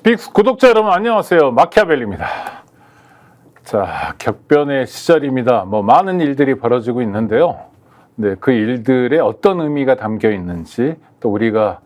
스픽스 구독자 여러분 안녕하세요. 마키아벨리입니다. 자, 격변의 시절입니다. 많은 일들이 벌어지고 있는데요. 네, 그 일들에 어떤 의미가 담겨 있는지 또 우리가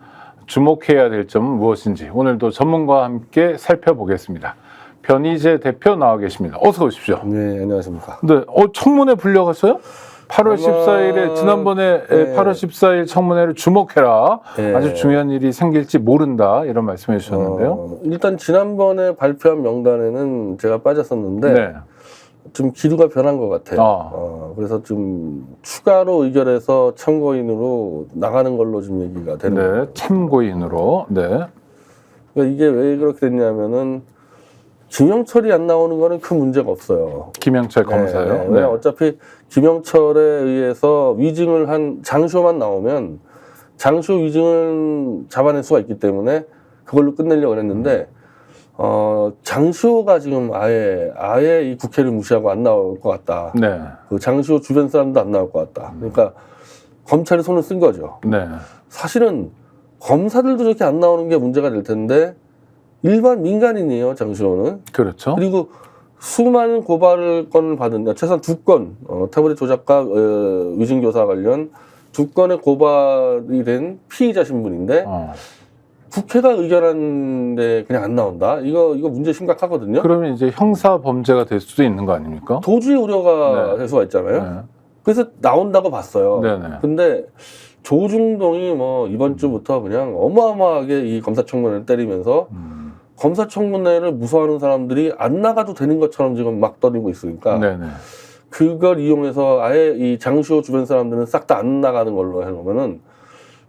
주목해야 될 점은 무엇인지 오늘도 전문가와 함께 살펴보겠습니다. 변희재 대표 나와 계십니다. 어서 오십시오. 네, 안녕하십니까. 네, 청문회 불려갔어요? 8월 14일에 지난번에 8월 14일 청문회를 주목해라. 아주 중요한 일이 생길지 모른다. 이런 말씀해 주셨는데요. 일단 지난번에 발표한 명단에는 제가 빠졌었는데 좀 기류가 변한 것 같아요. 그래서 좀 추가로 의결해서 참고인으로 나가는 걸로 좀 얘기가 되는 거예요. 참고인으로. 네. 그러니까 이게 왜 그렇게 됐냐면은 김영철이 안 나오는 거는 큰 문제가 없어요. 김영철 검사요. 네. 어차피 김영철에 의해서 위증을 한 장시호만 나오면 장시호 위증을 잡아낼 수가 있기 때문에 그걸로 끝내려고 했는데 장시호가 지금 아예 이 국회를 무시하고 안 나올 것 같다. 네. 그 장시호 주변 사람도 안 나올 것 같다. 그러니까 검찰이 손을 쓴 거죠. 네. 사실은 검사들도 저렇게 안 나오는 게 문제가 될 텐데 일반 민간인이에요, 장시호는. 그렇죠. 그리고 수많은 고발건을 받은, 최소한 2건, 태블릿 조작과 위증교사 관련 2건의 고발이 된 피의자 신분인데, 국회가 의결하는데 그냥 안 나온다? 이거 문제 심각하거든요. 그러면 이제 형사 범죄가 될 수도 있는 거 아닙니까? 도주의 우려가 될 수가 있잖아요. 네. 그래서 나온다고 봤어요. 네네. 근데 조중동이 이번 주부터 그냥 어마어마하게 이 검사청문회를 때리면서 검사청문회를 무서워하는 사람들이 안 나가도 되는 것처럼 지금 막 떠들고 있으니까 네네. 그걸 이용해서 아예 이 장시호 주변 사람들은 싹 다 안 나가는 걸로 해놓으면은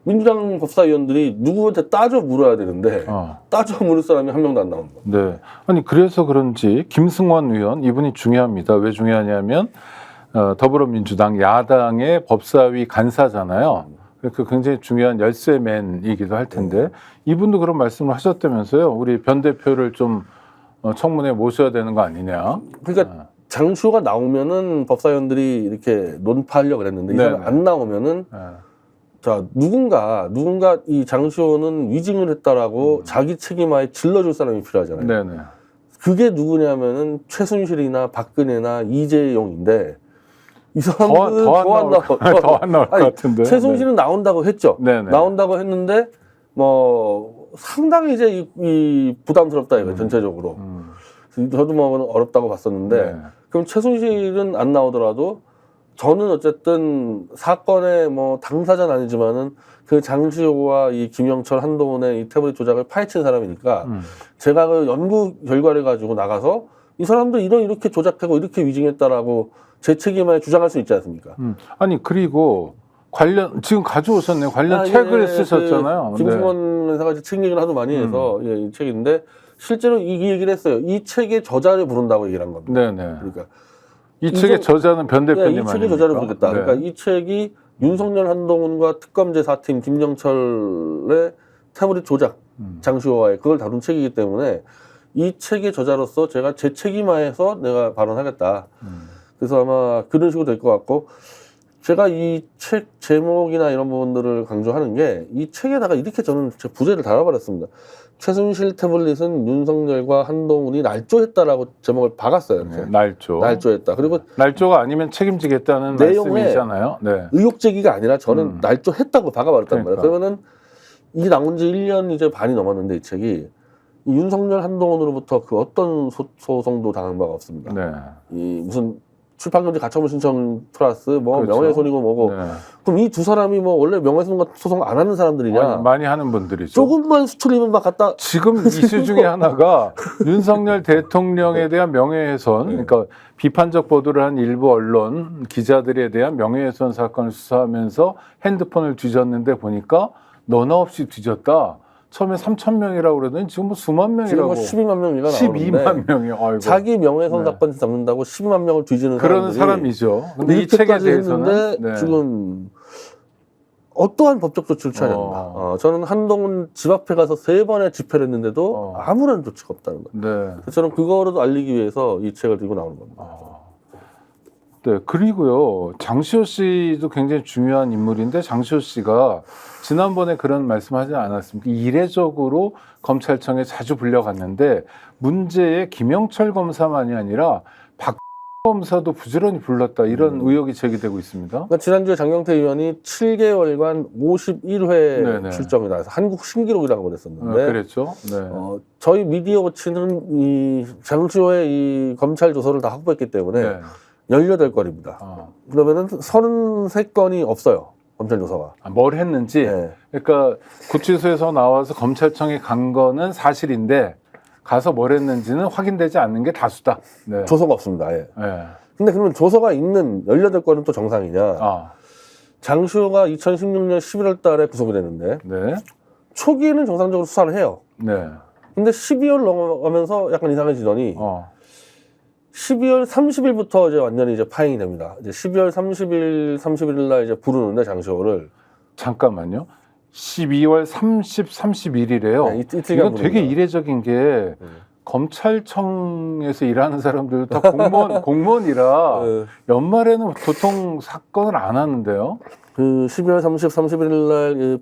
민주당 법사위원들이 누구한테 따져 물어야 되는데 따져 물을 사람이 한 명도 안 나오는 거예요. 네. 아니 그래서 그런지 김승원 의원 이분이 중요합니다. 왜 중요하냐면 더불어민주당 야당의 법사위 간사잖아요. 그 굉장히 중요한 열쇠맨이기도 할 텐데 이분도 그런 말씀을 하셨다면서요. 우리 변 대표를 좀 청문회에 모셔야 되는 거 아니냐. 그러니까 장시호가 나오면은 법사위원들이 이렇게 논파하려고 그랬는데 이 사람 안 나오면은 자 누군가 이 장시호는 위증을 했다라고 자기 책임하에 질러줄 사람이 필요하잖아요. 네네. 그게 누구냐면은 최순실이나 박근혜나 이재용인데 이 사람들은 더 안 나올 것 같은데. 최순실은 나온다고 했죠. 네네. 나온다고 했는데 상당히 이제 이 부담스럽다 이거 전체적으로. 저도 어렵다고 봤었는데 그럼 최순실은 안 나오더라도 저는 어쨌든 사건의 당사자는 아니지만은 그 장시호와 이 김영철 한동훈의 이 태블릿 조작을 파헤친 사람이니까 제가 그 연구 결과를 가지고 나가서 이 사람들 이렇게 조작하고 이렇게 위증했다라고 제 책임에 주장할 수 있지 않습니까? 아니 그리고 지금 가져오셨네요. 관련 책을 쓰셨잖아요. 김승원 의사가 책 얘기를 하도 많이 해서 이 책인데 실제로 이 얘기를 했어요. 이 책의 저자를 부른다고 얘기를 한 겁니다. 네네. 그러니까 이 책의 저자는 변 대표님 아닙니까? 이 책의 저자를 부르겠다. 그러니까 이 책이 윤석열 한동훈과 특검제 4팀 김영철의 태블릿 조작 장시호와의 그걸 다룬 책이기 때문에 이 책의 저자로서 제가 제 책임하에서 내가 발언하겠다. 그래서 아마 그런 식으로 될 것 같고 제가 이 책 제목이나 이런 부분들을 강조하는 게 이 책에다가 이렇게 저는 제 부제를 달아버렸습니다. 최순실 태블릿은 윤석열과 한동훈이 날조했다라고 제목을 박았어요. 날조했다. 그리고 날조가 아니면 책임지겠다는 말씀이잖아요. 네. 의혹 제기가 아니라 저는 날조했다고 박아버렸단 말이에요. 그러면은 이게 나온 지 1년 이제 반이 넘었는데 이 책이 이 윤석열 한동훈으로부터 그 어떤 소송도 당한 바가 없습니다. 네. 이 무슨 출판금지 가처분 신청 플러스 그렇죠. 명예훼손이고 뭐고. 그럼 이 두 사람이 원래 명예훼손 소송 안 하는 사람들이냐? 많이 하는 분들이죠. 조금만 수출이면 막 갖다. 지금 이슈 중에 하나가 윤석열 대통령에 대한 명예훼손, 그러니까 비판적 보도를 한 일부 언론 기자들에 대한 명예훼손 사건을 수사하면서 핸드폰을 뒤졌는데 보니까 너나 없이 뒤졌다. 처음에 3,000명이라고 그러더니 지금 수만 명이라고. 지금 12만 명이가 12만 명이요. 아이고. 자기 명예훼손 사건 잡는다고 12만 명을 뒤지는 그런 사람이죠. 근데 이 책에 대해서는 지금 어떠한 법적 조치를 취해야 됩니다. 저는 한동훈 집 앞에 가서 3번의 집회를 했는데도 아무런 조치가 없다는 거예요. 그래서 저는 그거라도 알리기 위해서 이 책을 들고 나오는 겁니다. 네, 그리고요, 장시호 씨도 굉장히 중요한 인물인데, 장시호 씨가 지난번에 그런 말씀 하지 않았습니까? 이례적으로 검찰청에 자주 불려갔는데, 문제의 김영철 검사만이 아니라 박 검사도 부지런히 불렀다, 이런 의혹이 제기되고 있습니다. 그러니까 지난주에 장경태 의원이 7개월간 51회 네네. 출정이다 해서 한국 신기록이라고 그랬었는데, 그랬죠. 네. 저희 미디어 워치는 이 장시호의 이 검찰 조서를 다 확보했기 때문에 네. 18건입니다. 그러면은 33건이 없어요. 검찰 조사가. 뭘 했는지, 네. 그러니까 구치소에서 나와서 검찰청에 간 거는 사실인데, 가서 뭘 했는지는 확인되지 않는 게 다수다. 네. 조서가 없습니다. 예. 네. 근데 그러면 조서가 있는 18건은 또 정상이냐? 아, 장시호가 2016년 11월 달에 구속이 됐는데, 네. 초기에는 정상적으로 수사를 해요. 네. 근데 12월 넘어가면서 약간 이상해지더니, 12월 30일부터 이제 완전히 이제 파행이 됩니다. 이제 12월 30일 날 이제 부르는데 장시호를. 잠깐만요. 12월 30, 31일에요. 네, 이틀간 이건 되게 부릅니다. 이례적인 게 검찰청에서 일하는 사람들 다 공무원이라 연말에는 보통 사건을 안 하는데요. 그 12월 30, 31일 날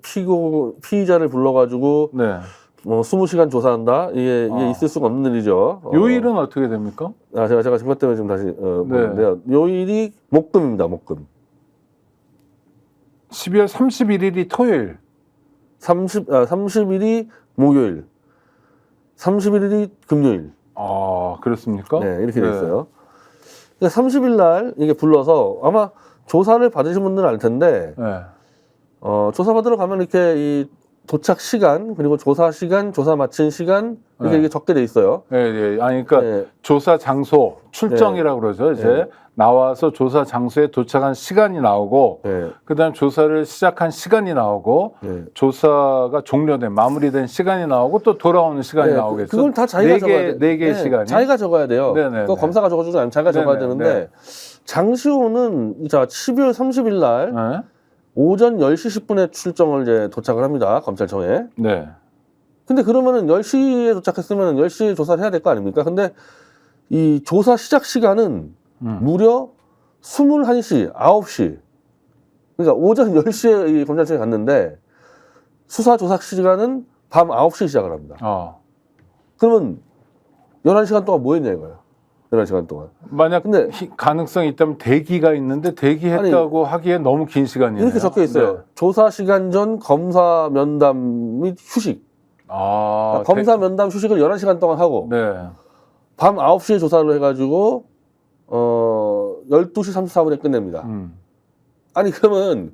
피의자를 불러가지고 네. 20시간 조사한다. 이게 있을 수가 없는 일이죠. 요일은 어떻게 됩니까? 제가 그것 때문에 지금 다시 보는데요. 요일이 목금입니다. 목금. 12월 31일이 토요일. 30일이 목요일. 31일이 금요일. 아, 그렇습니까? 네, 이렇게 돼 있어요. 그러니까 30일 날 이게 불러서 아마 조사를 받으신 분들은 알 텐데, 네. 조사받으러 가면 이렇게 이 도착 시간, 그리고 조사 시간, 조사 마친 시간, 이렇게, 네. 이게 적게 돼 있어요. 네, 네. 아니, 그러니까 네. 조사 장소, 출정이라고 그러죠. 이제 네. 나와서 조사 장소에 도착한 시간이 나오고, 네. 그다음 조사를 시작한 시간이 나오고, 네. 조사가 종료된 마무리된 시간이 나오고 또 돌아오는 시간이 네, 나오겠죠. 그걸 다 자기가 적어야 돼요. 네 개의 시간이. 자기가 적어야 돼요. 네네, 그거 네. 검사가 적어주지 않으면 자기가 적어야 네네, 되는데, 네. 장시호는 자 12월 30일 날 네. 오전 10시 10분에 출정을 이제 도착을 합니다. 검찰청에. 네. 근데 그러면은 10시에 도착했으면 10시에 조사를 해야 될 거 아닙니까? 근데 이 조사 시작 시간은 무려 21시, 9시. 그러니까 오전 10시에 이 검찰청에 갔는데 수사 조사 시간은 밤 9시에 시작을 합니다. 그러면 11시간 동안 뭐 했냐 이거예요. 11시간 동안. 만약 근데 가능성이 있다면 대기가 있는데 대기했다고 하기엔 너무 긴 시간이네요. 이렇게 적혀 있어요. 네. 조사 시간 전 검사 면담 및 휴식. 그러니까 검사 면담 휴식을 11시간 동안 하고 네. 밤 9시에 조사를 해가지고 12시 34분에 끝냅니다. 아니 그러면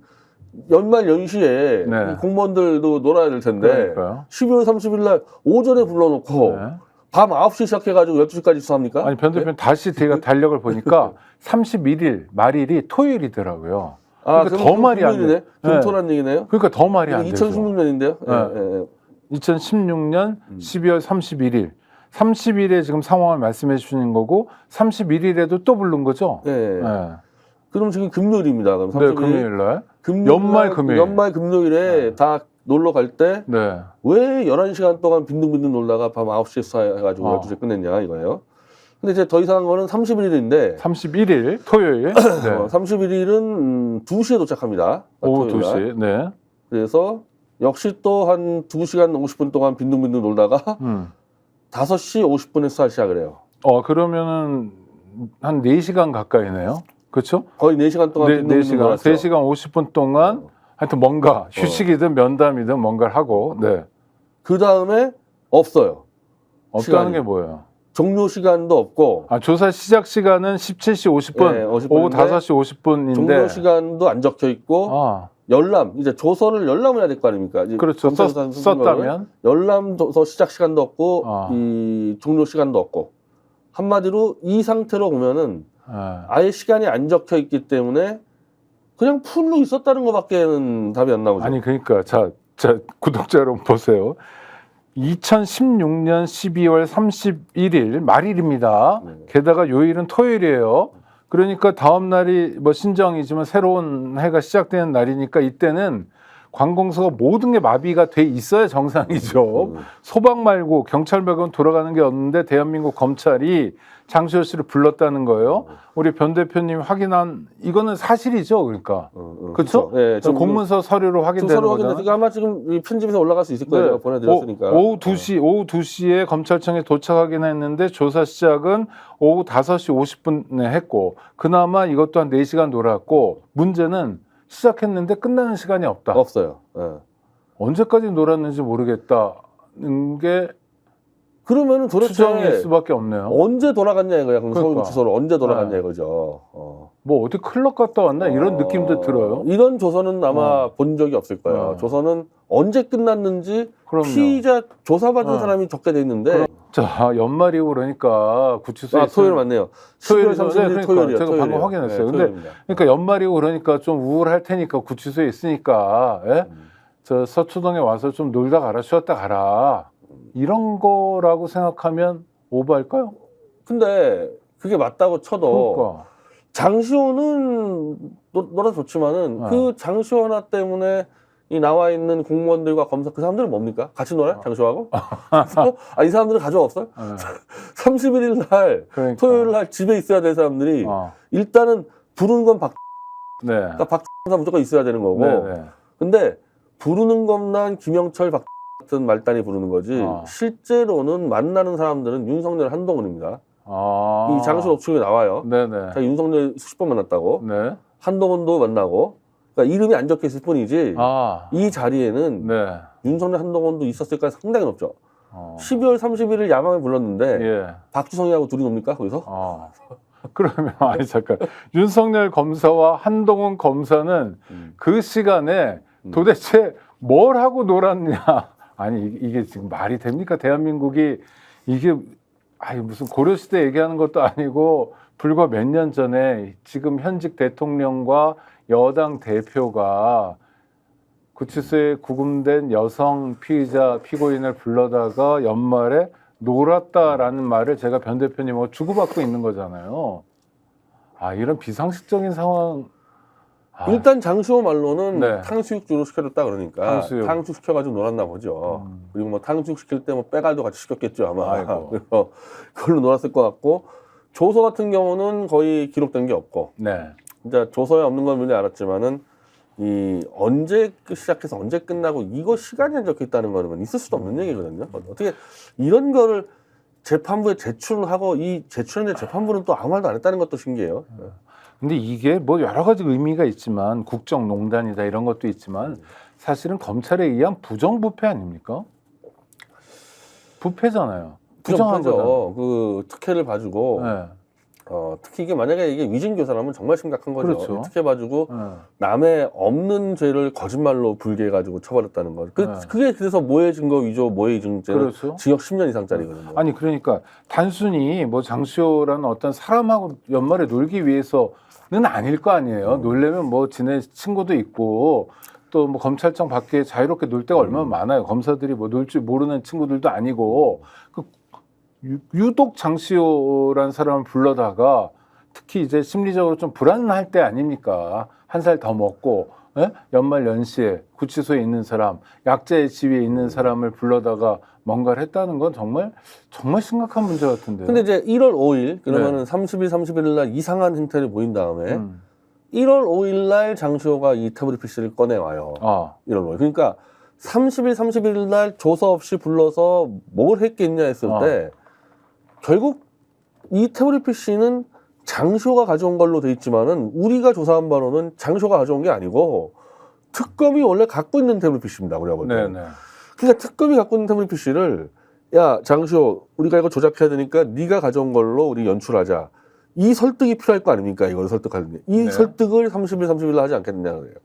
연말 연시에 네. 이 공무원들도 놀아야 될 텐데 그러니까요. 12월 30일 날 오전에 불러놓고 네. 밤 9시 시작해가지고 12시까지 수사합니까? 아니 변대표님 다시 제가 달력을 보니까 31일 말일이 토요일이더라고요. 그러니까 더 말이 안 돼. 금토란 얘기네요. 그러니까 더 말이 안 되죠. 2016년인데요. 네. 2016년 12월 31일. 30일에 지금 상황을 말씀해 주시는 거고 31일에도 또 부른 거죠? 네. 네. 그럼 지금 금요일입니다. 그럼 30일. 네, 금요일 날. 연말 금요일. 연말 금요일에 다 놀러 갈 때 왜 11시간 동안 빈둥빈둥 놀다가 밤 9시에 수사해가지고 12시에 끝냈냐 이거예요. 근데 이제 더 이상한 거는 31일인데 31일 토요일. 네. 31일은 2시에 도착합니다. 오후 토요일 날. 2시. 네. 그래서 역시 또 한 2시간 50분 동안 빈둥빈둥 놀다가 5시 50분에 수사 시작을 해요. 그러면은 한 4시간 가까이네요. 그렇죠? 거의 4시간 동안 빈둥빈둥 놀았죠. 3시간 50분 동안 하여튼 뭔가 휴식이든 면담이든 뭔가를 하고. 네. 그 다음에 없어요. 없다는 시간이. 게 뭐예요? 종료 시간도 없고 조사 시작 시간은 17시 50분, 네, 오후 50분인데 5시 50분인데 종료 시간도 안 적혀 있고 열람 이제 조서를 열람을 해야 될 거 아닙니까? 이제 그렇죠. 썼다면 열람 조서 시작 시간도 없고 이 종료 시간도 없고 한마디로 이 상태로 보면은 아예 시간이 안 적혀 있기 때문에 그냥 풀로 있었다는 것밖에는 답이 안 나오죠. 아니 그러니까 자 구독자 여러분 보세요. 2016년 12월 31일 말일입니다. 게다가 요일은 토요일이에요. 그러니까 다음 날이 뭐 신정이지만 새로운 해가 시작되는 날이니까 이때는 관공서가 모든 게 마비가 돼 있어야 정상이죠. 소방 말고 경찰 말고는 돌아가는 게 없는데 대한민국 검찰이 장시호 씨를 불렀다는 거예요. 우리 변 대표님 확인한 이거는 사실이죠, 그러니까. 그렇죠? 네, 지금 공문서 서류로 확인되는 서류 거잖아요. 확인돼. 아마 지금 이 편집에서 올라갈 수 있을 거예요. 네. 제가 보내드렸으니까. 오후 2시에 검찰청에 도착하긴 했는데 조사 시작은 오후 5시 50분에 했고 그나마 이것 또한 4시간 놀았고 문제는 시작했는데 끝나는 시간이 없다. 없어요. 네. 언제까지 놀았는지 모르겠다는 게 그러면은 추정일 도대체 수밖에 없네요. 언제 돌아갔냐 이거야. 그럼 그러니까. 서울구치소로 언제 돌아갔냐 네. 이거죠. 뭐 어디 클럽 갔다 왔나 이런 느낌도 들어요. 이런 조서는 아마 본 적이 없을 거예요. 어. 조서는 언제 끝났는지 그럼요. 피의자 조사받은 사람이 적게 돼 있는데 자, 연말이고 그러니까 구치소에 토요일 맞네요. 12월 30일 그러니까 토요일이요. 제가 방금 확인했어요. 근데 토요일입니다. 그러니까 연말이고 그러니까 좀 우울할 테니까 구치소에 있으니까 예? 저 서초동에 와서 좀 놀다 가라 쉬었다 가라 이런 거라고 생각하면 오버할까요? 근데 그게 맞다고 쳐도 그러니까 장시호는 놀아서 좋지만은 그 장시호 하나 때문에 이 나와 있는 공무원들과 검사 그 사람들은 뭡니까? 같이 놀아요? 장시호하고? 이 사람들은 가족 없어요? 31일 날 그러니까. 토요일 날 집에 있어야 될 사람들이 어. 일단은 부르는 건 네. 그러니까 박사 무조건 있어야 되는 거고 네, 네. 근데 부르는 것만 김영철 박 같은 말단이 부르는 거지 실제로는 만나는 사람들은 윤석열 한동훈입니다. 이 장시호 녹취록에 나와요. 네네. 자기 윤석열 수십 번 만났다고 네. 한동훈도 만나고 그러니까 이름이 안 적혀 있을 뿐이지 아. 이 자리에는 네. 윤석열 한동훈도 있었을 가능성이 상당히 높죠. 12월 30일을 야방에 불렀는데 예. 박주성이하고 둘이 놉니까 거기서? 그러면 아니 잠깐 윤석열 검사와 한동훈 검사는 그 시간에 도대체 뭘 하고 놀았냐? 아니 이게 지금 말이 됩니까? 대한민국이 이게 무슨 고려시대 얘기하는 것도 아니고 불과 몇 년 전에 지금 현직 대통령과 여당 대표가 구치소에 구금된 여성 피의자 피고인을 불러다가 연말에 놀았다라는 말을 제가 변 대표님하고 주고받고 있는 거잖아요. 이런 비상식적인 상황. 일단 장시호 말로는 네. 탕수육주로 시켜줬다 그러니까 탕수육 시켜가지고 놀았나 보죠. 그리고 뭐 탕수육 시킬 때 뭐 빼갈도 같이 시켰겠죠 아마. 그래서 그걸로 놀았을 것 같고 조서 같은 경우는 거의 기록된 게 없고. 네. 진짜 조서에 없는 건 분명히 알았지만은 이 언제 시작해서 언제 끝나고 이거 시간이 안 적혀 있다는 거는 있을 수도 없는 얘기거든요. 어떻게 이런 거를 재판부에 제출하고 이 제출했는데 재판부는 또 아무 말도 안 했다는 것도 신기해요. 근데 이게 뭐 여러 가지 의미가 있지만 국정농단이다 이런 것도 있지만 사실은 검찰에 의한 부정부패 아닙니까? 부패잖아요. 부정한 거죠. 그 특혜를 봐주고 네. 특히 이게 만약에 이게 위증교사라면 정말 심각한 거죠. 그렇죠. 특혜 봐주고 남의 없는 죄를 거짓말로 불개해가지고 처벌했다는 거. 그게 그래서 모해 증거 위조, 모해 이중죄는 그렇죠. 징역 10년 이상짜리거든요. 아니 그러니까 단순히 뭐 장시호라는 어떤 사람하고 연말에 놀기 위해서는 아닐 거 아니에요. 놀려면 뭐 지네 친구도 있고 또 뭐 검찰청 밖에 자유롭게 놀 데가 얼마나 많아요. 검사들이 뭐 놀 줄 모르는 친구들도 아니고 유독 장시호라는 사람을 불러다가 특히 이제 심리적으로 좀 불안할 때 아닙니까? 한 살 더 먹고 연말 연시에 구치소에 있는 사람, 약자의 지위에 있는 사람을 불러다가 뭔가를 했다는 건 정말 심각한 문제 같은데요. 근데 이제 1월 5일 그러면은 30일, 31일 날 이상한 행태를 보인 다음에 1월 5일 날 장시호가 이 태블릿 PC를 꺼내와요. 1월 5일. 그러니까 30일, 31일 날 조서 없이 불러서 뭘 했겠냐 했을 때 결국 이 태블릿 PC는 장시호가 가져온 걸로 돼 있지만은 우리가 조사한 바로는 장시호가 가져온 게 아니고 특검이 원래 갖고 있는 태블릿 PC입니다. 우리가 볼 때. 네네. 그러니까 특검이 갖고 있는 태블릿 PC를 야 장시호 우리가 이거 조작해야 되니까 네가 가져온 걸로 우리 연출하자. 이 설득이 필요할 거 아닙니까? 이걸 설득하는 이 설득을 30일, 30일 날 하지 않겠느냐 그래요.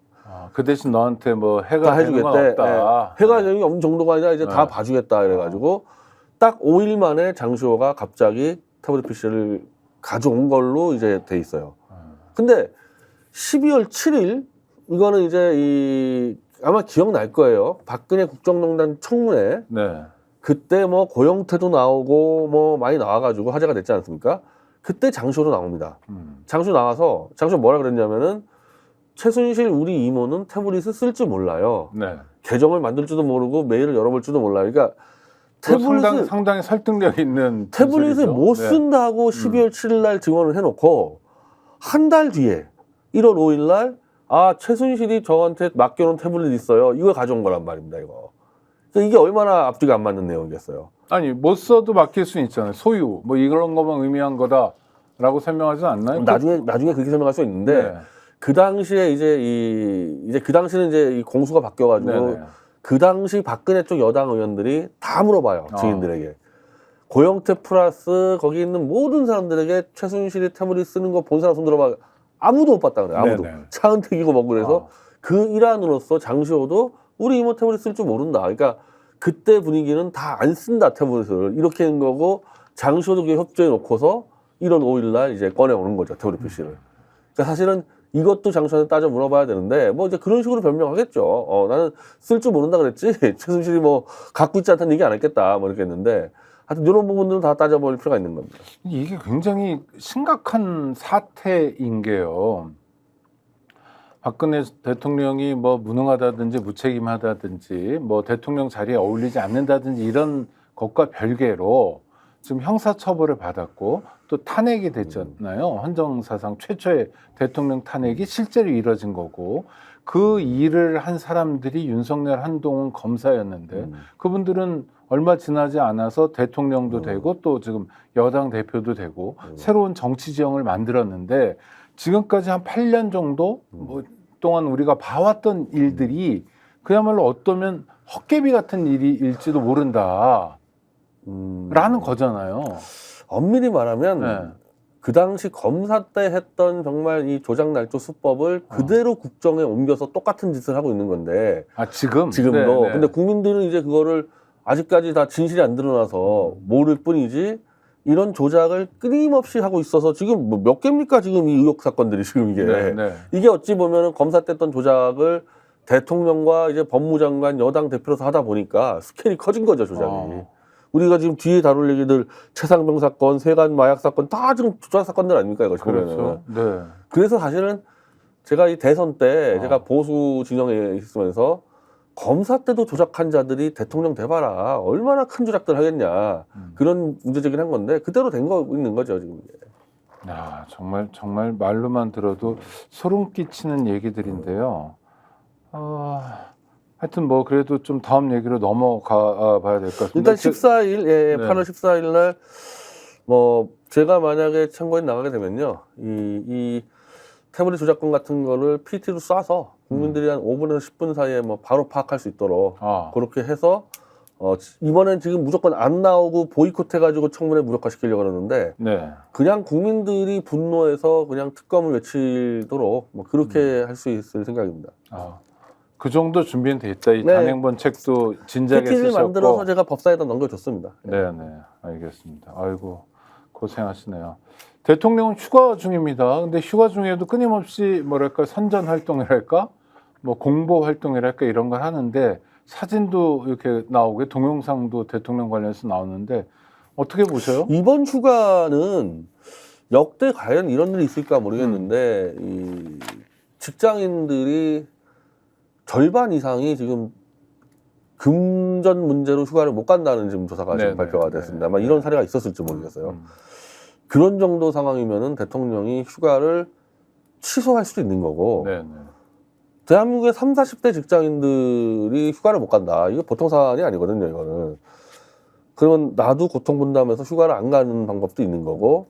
그 대신 너한테 뭐 해가 해주겠대. 없다. 해가 되는 게 없는 정도가 아니라 이제 다 봐주겠다 이래가지고 딱 5일 만에 장시호가 갑자기 태블릿 PC를 가져온 걸로 이제 돼 있어요. 근데 12월 7일 이거는 이제 아마 기억날 거예요. 박근혜 국정농단 청문회. 네. 그때 뭐 고영태도 나오고 뭐 많이 나와가지고 화제가 됐지 않습니까? 그때 장시호도 나옵니다. 장시호 나와서 장시호 뭐라 그랬냐면은 최순실 우리 이모는 태블릿을 쓸 줄 몰라요. 네. 계정을 만들 줄도 모르고 메일을 열어볼 줄도 몰라요. 그러니까 상당히 설득력 있는 태블릿을 진술이죠. 못 쓴다고 12월 7일 날 증언을 해놓고 한 달 뒤에 1월 5일 날 최순실이 저한테 맡겨놓은 태블릿 있어요. 이걸 가져온 거란 말입니다. 그러니까 이게 얼마나 앞뒤가 안 맞는 내용이겠어요. 아니 못 써도 맡길 수는 있잖아요. 소유 뭐 이런 것만 의미한 거다라고 설명하지 않나요? 나중에 그렇게 설명할 수 있는데 네. 그 당시에 이제 그 당시는 이제 이 공수가 바뀌어가지고 네네. 그 당시 박근혜 쪽 여당 의원들이 다 물어봐요. 증인들에게. 고영태 플러스 거기 있는 모든 사람들에게 최순실이 태블릿 쓰는 거 본 사람 손 들어봐. 아무도 못 봤다 그래요. 아무도. 네네. 차은택이고 뭐 그래서 그 일환으로서 장시호도 우리 이모 태블릿 쓸 줄 모른다. 그러니까 그때 분위기는 다 안 쓴다 태블릿을 이렇게 한 거고 장시호도 그게 협조해 놓고서 1월 5일 날 이제 꺼내오는 거죠 태블릿 PC를. 그러니까 사실은 이것도 장시호한테 따져 물어봐야 되는데 뭐 이제 그런 식으로 변명하겠죠. 나는 쓸 줄 모른다 그랬지 최순실이 뭐 갖고 있지 않다는 얘기 안 했겠다 뭐 이렇게 했는데 하여튼 이런 부분들은 다 따져볼 필요가 있는 겁니다. 이게 굉장히 심각한 사태인 게요. 박근혜 대통령이 뭐 무능하다든지 무책임하다든지 뭐 대통령 자리에 어울리지 않는다든지 이런 것과 별개로 지금 형사처벌을 받았고 또 탄핵이 됐잖아요. 헌정사상 최초의 대통령 탄핵이 실제로 이뤄진 거고 그 일을 한 사람들이 윤석열, 한동훈 검사였는데 그분들은 얼마 지나지 않아서 대통령도 되고 또 지금 여당 대표도 되고 새로운 정치 지형을 만들었는데 지금까지 한 8년 정도 뭐 동안 우리가 봐왔던 일들이 그야말로 어떠면 헛개비 같은 일일지도 모른다 라는 거잖아요. 엄밀히 말하면 네. 그 당시 검사 때 했던 정말 이 조작 날조 수법을 그대로 국정에 옮겨서 똑같은 짓을 하고 있는 건데 지금도 네, 네. 근데 국민들은 이제 그거를 아직까지 다 진실이 안 드러나서 모를 뿐이지 이런 조작을 끊임없이 하고 있어서 지금 뭐 몇 개입니까 지금 이 의혹 사건들이 지금 이게 네, 네. 이게 어찌 보면은 검사 때 했던 조작을 대통령과 이제 법무장관 여당 대표로서 하다 보니까 스케일이 커진 거죠 조작이. 우리가 지금 뒤에 다룰 얘기들 최상병 사건, 세관 마약 사건 다 지금 조작 사건들 아닙니까 이거 보면은. 그렇죠. 네. 그래서 사실은 제가 이 대선 때 제가 보수 진영에 있으면서 검사 때도 조작한 자들이 대통령 돼봐라 얼마나 큰 조작들 하겠냐 그런 문제제기를 한 건데 그대로 된 거 있는 거죠 지금. 야, 정말 말로만 들어도 소름 끼치는 얘기들인데요. 하여튼 뭐 그래도 좀 다음 얘기로 넘어가 봐야 될 것 같습니다. 일단 14일, 네. 8월 14일 날 뭐 제가 만약에 참고인 나가게 되면요, 이 태블릿 조작권 같은 거를 PT로 쏴서 국민들이 한 5분에서 10분 사이에 뭐 바로 파악할 수 있도록 그렇게 해서 이번엔 지금 무조건 안 나오고 보이콧 해가지고 청문회 무력화시키려고 하는데 네. 그냥 국민들이 분노해서 그냥 특검을 외치도록 뭐 그렇게 할 수 있을 생각입니다. 그 정도 준비는 돼 있다. 이 네. 단행본 책도 진작에 PT를 쓰셨고. 만들어서 제가 법사에다 넘겨줬습니다. 네, 알겠습니다. 아이고 고생하시네요. 대통령은 휴가 중입니다. 근데 휴가 중에도 끊임없이 뭐랄까 선전 활동이랄까, 뭐 공보 활동이랄까 이런 걸 하는데 사진도 이렇게 나오고 동영상도 대통령 관련해서 나오는데 어떻게 보셔요? 이번 휴가는 역대 과연 이런 일이 있을까 모르겠는데 이 직장인들이 절반 이상이 지금 금전 문제로 휴가를 못 간다는 지금 조사가 지금 발표가 됐습니다. 아마 이런 사례가 있었을지 모르겠어요. 그런 정도 상황이면은 대통령이 휴가를 취소할 수도 있는 거고 대한민국의 30, 40대 직장인들이 휴가를 못 간다. 이거 보통 사안이 아니거든요, 이거는. 그러면 나도 고통분담해서 휴가를 안 가는 방법도 있는 거고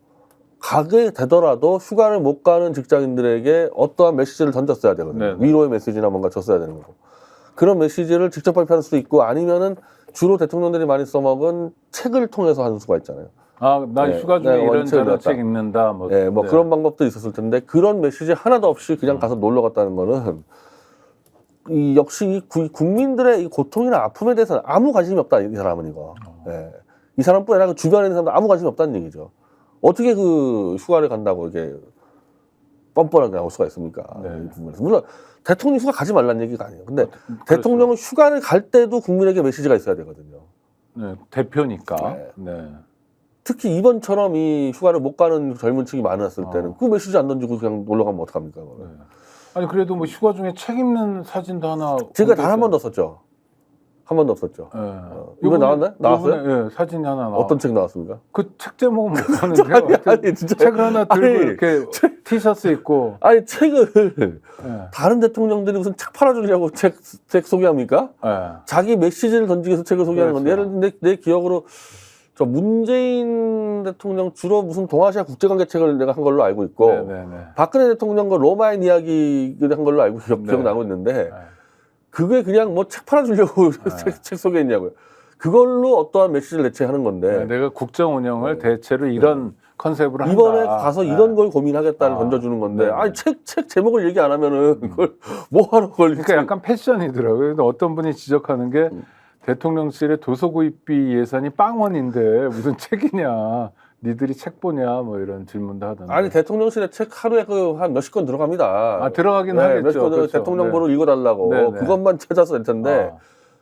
가게 되더라도 휴가를 못 가는 직장인들에게 어떠한 메시지를 던졌어야 되거든요. 위로의 메시지나 뭔가 줬어야 되는 거고. 그런 메시지를 직접 발표할 수도 있고 아니면은 주로 대통령들이 많이 써먹은 책을 통해서 하는 수가 있잖아요. 난 휴가 중에 이런저런 책 읽는다. 뭐 그런 방법도 있었을 텐데 그런 메시지 하나도 없이 그냥 가서 놀러 갔다는 거는 역시 국민들의 이 고통이나 아픔에 대해서는 아무 관심이 없다. 이 사람은 이거. 이 사람뿐 아니라 그 주변에 있는 사람도 아무 관심이 없다는 얘기죠. 어떻게 그 휴가를 간다고 이렇게 뻔뻔하게 나올 수가 있습니까? 이 부분에서. 물론 대통령이 휴가 가지 말라는 얘기가 아니에요. 근데 대통령은 휴가를 갈 때도 국민에게 메시지가 있어야 되거든요. 대표니까. 특히 이번처럼 이 휴가를 못 가는 젊은 층이 많았을 때는 그 메시지 안 던지고 그냥 놀러 가면 어떡합니까? 아니 그래도 뭐 휴가 중에 책 읽는 사진도 하나 제가 단 한 번 더 썼죠. 한 번도 없었죠. 예. 이거 나왔나요? 나왔어요? 이번에, 예, 사진이 하나 나와. 어떤 책 나왔습니까? 그 책 제목은 모르는데요. 아니 진짜 책을 하나 들고 아니, 이렇게 티셔츠 입고. 아니 책을 예. 다른 대통령들이 무슨 책 팔아주려고 책 소개합니까? 예. 자기 메시지를 던지기 위해서 책을 소개하는 건데 그렇죠. 예를 들면 내 기억으로 저 문재인 대통령 주로 무슨 동아시아 국제관계 책을 내가 한 걸로 알고 있고 네네네. 박근혜 대통령과 로마인 이야기를 한 걸로 알고 기억나고 있는데 네. 그게 그냥 뭐 책 팔아주려고 책 소개했냐고요. 그걸로 어떠한 메시지를 대체하는 건데 네, 내가 국정 운영을 대체로 이런 컨셉으로 한다. 이번에 가서 네. 이런 걸 고민하겠다를 아, 던져주는 건데 네. 아니 책 제목을 얘기 안 하면은 그걸 뭐하러 그걸 그러니까 약간 패션이더라고요. 근데 어떤 분이 지적하는 게 대통령실의 도서구입비 예산이 빵원인데 무슨 책이냐. 니들이 책 보냐 뭐 이런 질문도 하던데. 아니 대통령실에 책 하루에 그 한 몇십 권 들어갑니다. 아, 들어가긴 네, 하겠죠. 몇십 권 그렇죠. 대통령보를 읽어달라고 네, 네. 그것만 찾아서 될 텐데 아,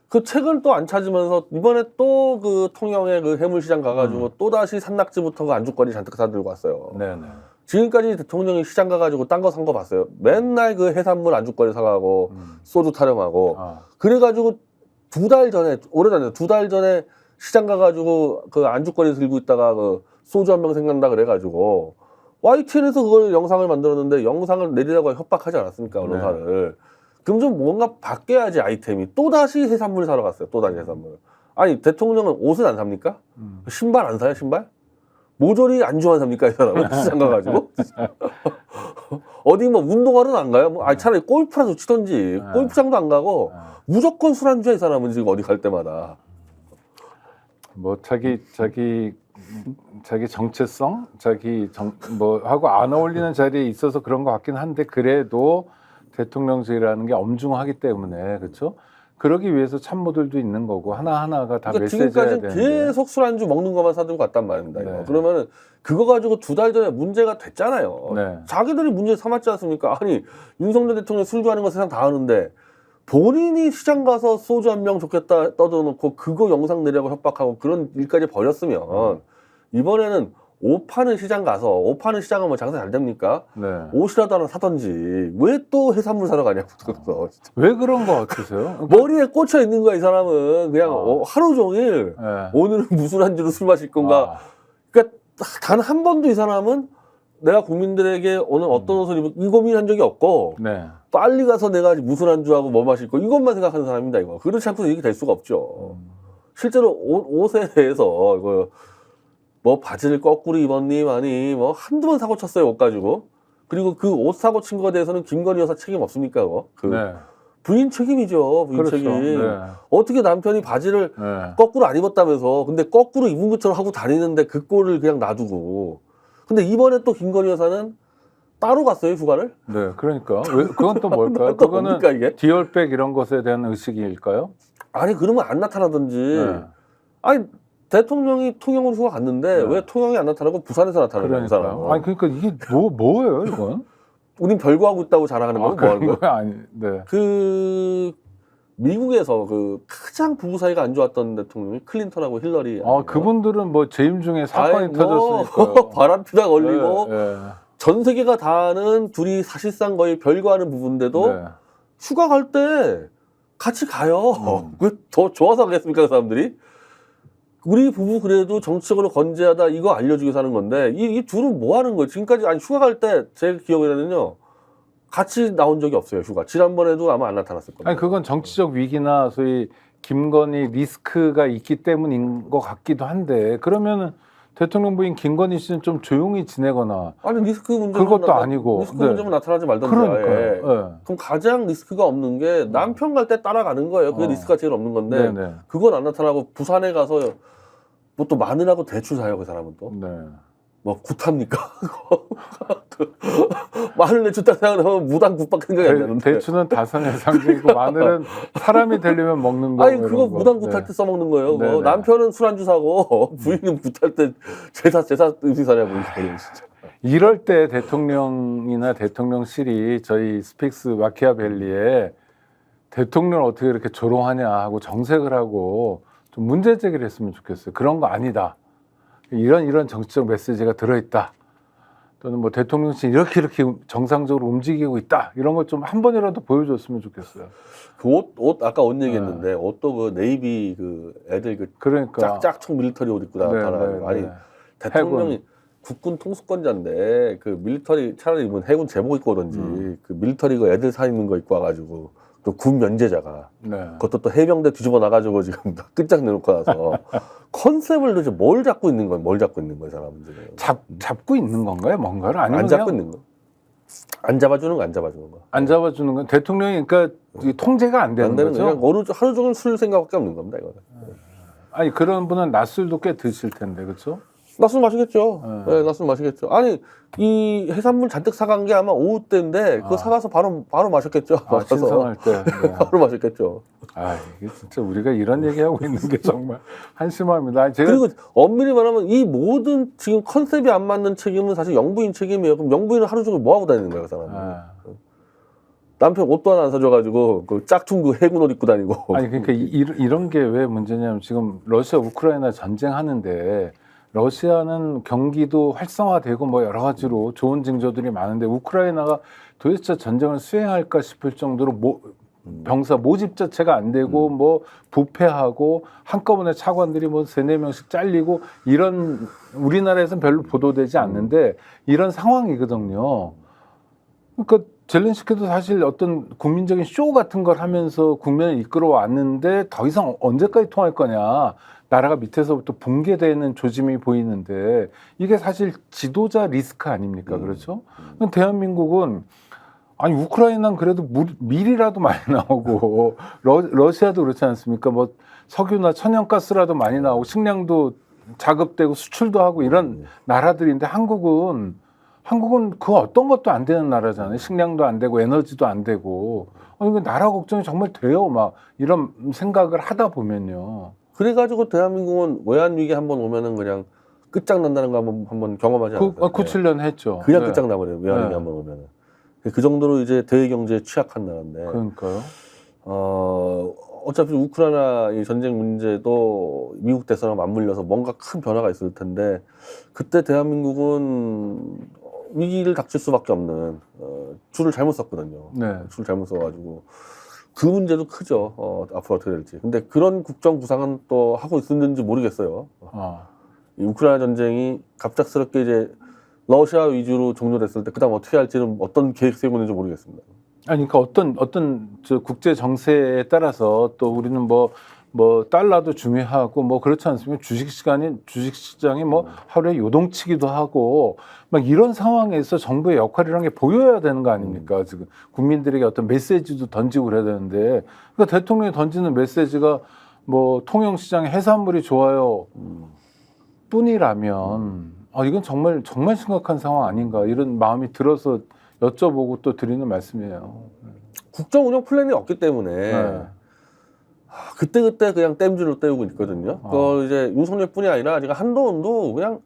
그 책을 또 안 찾으면서 이번에 또 그 통영의 그 해물시장 가가지고 또 다시 산낙지부터 그 안주거리 잔뜩 사들고 왔어요. 네네. 지금까지 대통령이 시장 가가지고 딴 거 산 거 봤어요. 맨날 그 해산물 안주거리 사가고 소주 타령하고 아, 그래가지고 2달 전에 오래전에 2달 전에 시장 가가지고 그 안주거리 들고 있다가 그 소주 한 병 생각나 그래가지고 YTN에서 그걸 영상을 만들었는데 영상을 내리라고 협박하지 않았습니까 언론사를. 그럼 좀 뭔가 바뀌어야지 아이템이. 또다시 해산물 사러 갔어요. 또다시 해산물. 아니 대통령은 옷은 안 삽니까? 신발 안 사요 신발? 모조리 안주만 삽니까 이 사람은 시장 가가지고? 어디 뭐 운동하러는 안 가요? 뭐, 아니 차라리 골프라도 치던지 골프장도 안 가고 무조건 술안주야 이 사람은 지금 어디 갈 때마다. 뭐 자기 정체성, 뭐 하고 안 어울리는 자리에 있어서 그런 것 같긴 한데 그래도 대통령실이라는 게 엄중하기 때문에 그렇죠. 그러기 위해서 참모들도 있는 거고 하나하나가 다 그러니까 메시지해야 지금까지 되는데. 계속 술안주 먹는 것만 사들고 갔단 말입니다. 이거. 네. 그러면은 그거 가지고 2달 전에 문제가 됐잖아요. 네. 자기들이 문제 삼았지 않습니까? 아니 윤석열 대통령 술 좋아하는 거 세상 다 아는데 본인이 시장 가서 소주 한 병 좋겠다 떠들어놓고 그거 영상 내려고 협박하고 그런 일까지 벌였으면 이번에는 옷 파는 시장 가서 옷 파는 시장은 뭐 장사 잘 됩니까? 네. 옷이라도 하나 사던지 왜 또 해산물 사러 가냐고 그래서 왜 그런 거 같으세요? 머리에 꽂혀 있는 거야 이 사람은 그냥 하루 종일 네. 오늘은 무슨 안주로 술 마실 건가. 그러니까 단 한 번도 이 사람은 내가 국민들에게 오늘 어떤 옷을 입을 이 고민한 적이 없고 네. 빨리 가서 내가 무슨 안주하고 뭐 마실 거 이것만 생각하는 사람입니다 이거. 그렇지 않고서 이게 될 수가 없죠. 실제로 옷에 대해서 이거 뭐 바지를 거꾸로 입었니 많이 뭐 한두 번 사고 쳤어요 옷 가지고. 그리고 그 옷 사고 친 거에 대해서는 김건희 여사 책임 없습니까 그거? 그 네. 부인 책임이죠 부인 그렇죠. 책임. 네. 어떻게 남편이 바지를 네. 거꾸로 안 입었다면서 근데 거꾸로 입은 것처럼 하고 다니는데 그 꼴을 그냥 놔두고. 근데 이번에 또 김건희 여사는 따로 갔어요 휴가를? 네. 그러니까 왜 그건 또 뭘까요? 또 그거는 뭡니까, 이게? 디얼백 이런 것에 대한 의식일까요? 아니 그러면 안 나타나든지. 네. 아니 대통령이 통영으로 휴가 갔는데 네. 왜 통영이 안 나타나고 부산에서 나타나는 거야 이 그러니까요. 사람은. 아니 그러니까 이게 뭐예요 이건? 우린 별거하고 있다고 자랑하는 거고 뭐 하는 거야? 그거 아니. 네. 그 미국에서 그 가장 부부 사이가 안 좋았던 대통령이 클린턴하고 힐러리. 그분들은 뭐 재임 중에 사건이 터졌으니까요. 바람피다 걸리고 네. 전 세계가 다 아는 둘이 사실상 거의 별거하는 부분인데도 네. 휴가 갈 때 같이 가요. 그 더 좋아서 가겠습니까 그 사람들이? 우리 부부 그래도 정치적으로 건재하다 이거 알려주기 위해서 하는 건데 이 둘은 뭐 하는 거예요? 지금까지 아니 휴가 갈 때 제 기억에는요 같이 나온 적이 없어요 휴가. 지난번에도 아마 안 나타났을 겁니다. 아니 그건 정치적 위기나 소위 김건희 리스크가 있기 때문인 것 같기도 한데 그러면은 대통령 부인 김건희 씨는 좀 조용히 지내거나 아니 리스크 문제는 그것도 아니고. 리스크 네. 문제면 나타나지 말던지. 그러니까요. 아예. 네. 그럼 가장 리스크가 없는 게 남편 갈 때 따라가는 거예요. 그게 리스크가 제일 없는 건데 네네. 그건 안 나타나고 부산에 가서 뭐 또 마늘하고 대추 사요 그 사람은 또. 네. 뭐 굿합니까? 마늘 대추 딱 생각하면 무당 국밥 생각이 안 나는데. 대추는 다산의 상징이고 마늘은 사람이 되려면 먹는 거. 아니 뭐 그거 이런 거. 무당 굿할 때 써먹는 거예요. 그거. 네네. 남편은 술안주 사고 부인은 굿할 때 제사 음식 사냐고 그래요 진짜. 이럴 때 대통령이나 대통령실이 저희 스픽스 마키아벨리에 대통령을 어떻게 이렇게 조롱하냐 하고 정색을 하고 좀 문제 제기를 했으면 좋겠어요. 그런 거 아니다. 이런 정치적 메시지가 들어있다. 또는 뭐 대통령실 이렇게 정상적으로 움직이고 있다 이런 걸 좀 한 번이라도 보여줬으면 좋겠어요. 그 옷 아까 옷 얘기했는데 옷도 그 네이비 그 애들 그 그러니까 짝짝 밀리터리 옷 입고 나타나요. 아니 대통령이 국군 통수권자인데 그 밀리터리 차라리 입으면 해군 제복 입고 오든지 그 밀리터리 그 애들 사 입는 거 입고 와가지고 또 군 면제자가 그것도 또 해병대 뒤집어 나가지고 지금 끝장 내놓고 나서 컨셉을 도대체 뭘 잡고 있는 거야? 뭘 잡고 있는 거야, 사람들은? 잡고 있는 건가요? 뭔가를 아니면 안 잡고 있는 거? 안 잡아주는 거, 안 잡아주는 거? 안 잡아주는 건 대통령이 그러니까 통제가 안 되는 거죠. 그냥 하루 종일 술 생각밖에 없는 겁니다, 이거는. 아니 그런 분은 낮술도 꽤 드실 텐데 그렇죠? 낮술 마시겠죠. 네, 낮술 마시겠죠. 아니 이 해산물 잔뜩 사간 게 아마 오후 때인데 그거 사가서 바로 마셨겠죠. 신선할 때 바로 마셨겠죠. 아 이게 진짜 우리가 이런 얘기하고 있는 게 정말 한심합니다. 제가 그리고 엄밀히 말하면 이 모든 지금 컨셉이 안 맞는 책임은 사실 영부인 책임이에요. 그럼 영부인은 하루 종일 뭐 하고 다니는 거야, 그 사람은? 남편 옷도 하나 안 사줘가지고 그 짝퉁 그 해군 옷 입고 다니고. 아니 그러니까 이런 게 왜 문제냐면 지금 러시아 우크라이나 전쟁하는데 러시아는 경기도 활성화되고 뭐 여러 가지로 좋은 징조들이 많은데 우크라이나가 도대체 전쟁을 수행할까 싶을 정도로 병사 모집 자체가 안 되고 뭐 부패하고 한꺼번에 차관들이 뭐 3-4명씩 잘리고 이런 우리나라에서는 별로 보도되지 않는데 이런 상황이거든요. 그러니까 젤렌스키도 사실 어떤 국민적인 쇼 같은 걸 하면서 국면을 이끌어 왔는데 더 이상 언제까지 통할 거냐. 나라가 밑에서부터 붕괴되는 조짐이 보이는데 이게 사실 지도자 리스크 아닙니까? 그렇죠? 대한민국은 아니 우크라이나는 그래도 밀이라도 많이 나오고 러시아도 그렇지 않습니까? 뭐 석유나 천연가스라도 많이 나오고 식량도 자급되고 수출도 하고 이런 나라들인데 한국은 그 어떤 것도 안 되는 나라잖아요. 식량도 안 되고 에너지도 안 되고 이거 나라 걱정이 정말 돼요. 막 이런 생각을 하다 보면요. 그래가지고 대한민국은 외환 위기 한번 오면은 그냥 끝장난다는 거 한번 경험하지 않았어요? 9-7년 했죠. 그냥 끝장나버려요. 외환 위기 한번 오면은. 그 정도로 이제 대외 경제에 취약한 나라인데. 그러니까요. 어차피 우크라이나 이 전쟁 문제도 미국 대선과 맞물려서 뭔가 큰 변화가 있을 텐데 그때 대한민국은 위기를 닥칠 수밖에 없는 줄을 잘못 썼거든요. 줄을 잘못 써가지고 그 문제도 크죠. 앞으로 어떻게 될지. 근데 그런 국정 구상은 또 하고 있었는지 모르겠어요. 이 우크라이나 전쟁이 갑작스럽게 이제 러시아 위주로 종료됐을 때 그다음 어떻게 할지는 어떤 계획 세우고 있는지 모르겠습니다. 아니 그러니까 어떤 저 국제 정세에 따라서 또 우리는 뭐 달러도 중요하고 뭐 그렇지 않습니까? 주식시장이 뭐 하루에 요동치기도 하고 막 이런 상황에서 정부의 역할이라는 게 보여야 되는 거 아닙니까? 지금 국민들에게 어떤 메시지도 던지고 그래야 되는데 그러니까 대통령이 던지는 메시지가 뭐 통영시장의 해산물이 좋아요 뿐이라면 이건 정말 심각한 상황 아닌가 이런 마음이 들어서 여쭤보고 또 드리는 말씀이에요. 국정 운영 플랜이 없기 때문에 그때 그냥 땜질로 때우고 있거든요. 그 이제 윤석열뿐이 아니라 지금 한동훈도 그냥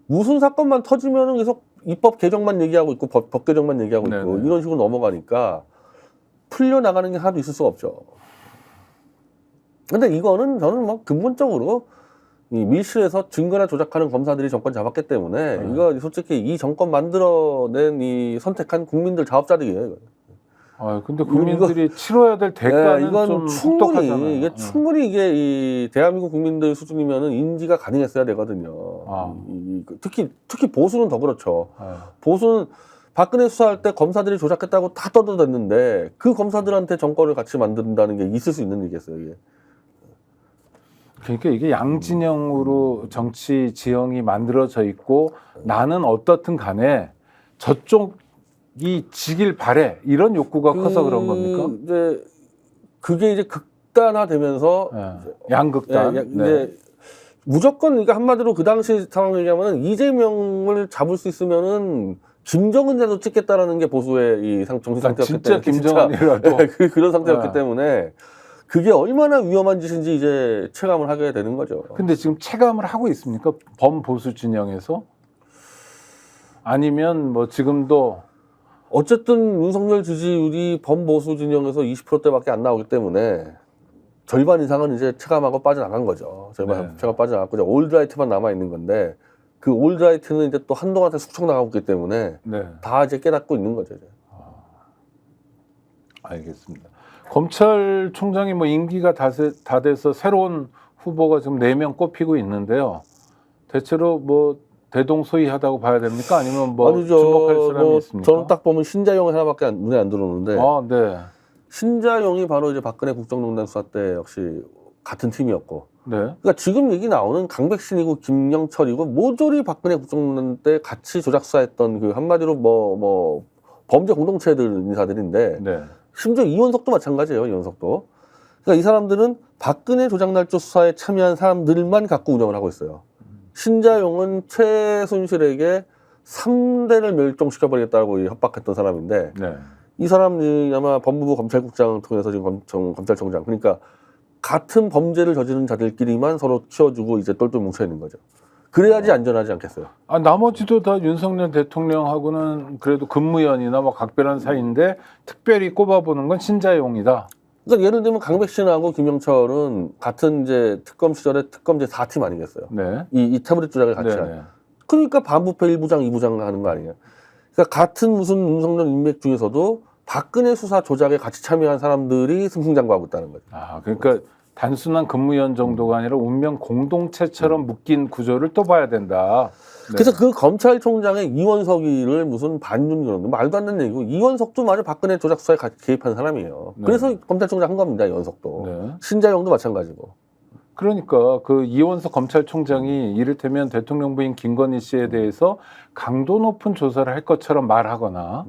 무슨 사건만 터지면은 계속 입법 개정만 얘기하고 있고 법 개정만 얘기하고 있고 이런 식으로 넘어가니까 풀려 나가는 게 하나도 있을 수가 없죠. 근데 이거는 저는 뭐 근본적으로 이 밀실에서 증거나 조작하는 검사들이 정권 잡았기 때문에 이거 솔직히 이 정권 만들어낸 이 선택한 국민들 자업자득이에요. 이거. 근데 국민들이 치러야 될 대가는 이건 좀 충분히 이게 이 대한민국 국민들 수준이면은 인지가 가능했어야 되거든요. 특히 보수는 더 그렇죠. 보수는 박근혜 수사할 때 검사들이 조작했다고 다 떠들었는데 그 검사들한테 정권을 같이 만든다는 게 있을 수 있는 얘기겠어요, 이게. 그러니까 이게 양진영으로 정치 지형이 만들어져 있고 나는 어떻든 간에 저쪽이 지길 바래 이런 욕구가 커서 그런 겁니까? 이제 그게 이제 극단화되면서 양극단. 이제 무조건 그러니까 한마디로 그 당시 상황 얘기하면은 이재명을 잡을 수 있으면은 김정은이라도 찍겠다라는 게 보수의 이 정신 상태였기 진짜 때문에 김정은이라도 그런 상태였기 때문에 그게 얼마나 위험한 짓인지 이제 체감을 하게 되는 거죠. 근데 지금 체감을 하고 있습니까? 범보수 진영에서? 아니면 뭐 지금도 어쨌든 윤석열 지지율이 범보수 진영에서 20%대밖에 안 나오기 때문에 절반 이상은 이제 체감하고 빠져나간 거죠. 절반 빠져나갔고 이제 올드라이트만 남아 있는 건데 그 올드라이트는 이제 또 한동안 숙청 나가고 있기 때문에 네. 다 이제 깨닫고 있는 거죠. 이제. 알겠습니다. 검찰총장이 뭐 임기가 다 돼서 새로운 후보가 지금 4명 꼽히고 있는데요. 대체로 뭐 대동소이하다고 봐야 됩니까? 아니면 뭐 아니죠. 주목할 사람이 뭐 있습니까? 저는 딱 보면 신자용 하나밖에 눈에 안 들어오는데 아, 네. 신자용이 바로 이제 박근혜 국정농단 수사 때 역시 같은 팀이었고 네. 그러니까 지금 얘기 나오는 강백신이고 김영철이고 모조리 박근혜 국정농단 때 같이 조작 수사했던 그 한마디로 뭐 범죄 공동체들 인사들인데 네. 심지어 이원석도 마찬가지예요. 이원석도. 그러니까 이 사람들은 박근혜 조작날조 수사에 참여한 사람들만 갖고 운영을 하고 있어요. 신자용은 최순실에게 3대를 멸종시켜버리겠다고 협박했던 사람인데 네. 이 사람이 아마 법무부 검찰국장을 통해서 지금 검찰총장 그러니까 같은 범죄를 저지른 자들끼리만 서로 키워주고 이제 똘똘 뭉쳐 있는 거죠. 그래야지 안전하지 않겠어요. 아, 나머지도 다 윤석열 대통령하고는 그래도 근무연이나 뭐 각별한 사이인데 특별히 꼽아보는 건 신자용이다. 그러니까 예를 들면 강백신하고 김영철은 같은 이제 특검 시절에 특검제 4팀 아니겠어요? 네. 이 태블릿 조작을 같이 네. 한. 네. 그러니까 반부패 1부장, 2부장 하는 거 아니에요? 그러니까 같은 무슨 윤석열 인맥 중에서도 박근혜 수사 조작에 같이 참여한 사람들이 승승장구하고 있다는 거죠. 아, 그러니까 단순한 근무연 정도가 아니라 운명 공동체처럼 묶인 구조를 또 봐야 된다. 네. 그래서 그 검찰총장의 이원석이를 무슨 반윤 말도 안 되는 얘기고 이원석도 마저 박근혜 조작 수사에 같이 개입한 사람이에요. 네. 그래서 검찰총장 한 겁니다. 이원석도. 네. 신자용도 마찬가지고. 그러니까 그 이원석 검찰총장이 이를테면 대통령 부인 김건희 씨에 대해서 강도 높은 조사를 할 것처럼 말하거나